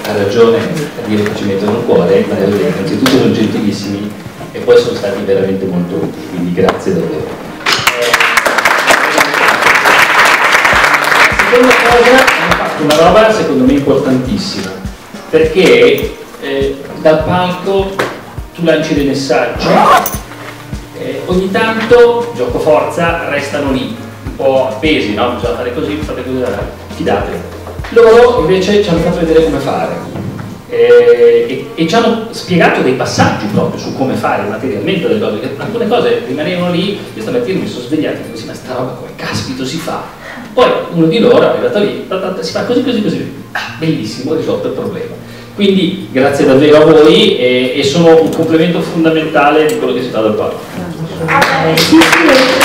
ha ragione a dire che ci mettono il cuore, ma devo dire che innanzitutto sono gentilissimi e poi sono stati veramente molto utili, quindi grazie davvero. La seconda cosa, hanno fatto una roba secondo me importantissima, perché dal palco tu lanci dei messaggi, ogni tanto, gioco forza, restano lì, un po' appesi, no? Bisogna fare così, fate così, fidatevi. Loro invece ci hanno fatto vedere come fare e ci hanno spiegato dei passaggi proprio su come fare materialmente delle cose, che alcune cose rimanevano lì. Io stamattina mi sono svegliato e così, ma sta roba come caspito si fa? Poi uno di loro è arrivato lì, si fa così così così, bellissimo, risolto il problema. Quindi grazie davvero a voi e sono un complemento fondamentale di quello che si fa dal palco. Sì, sì, è vero.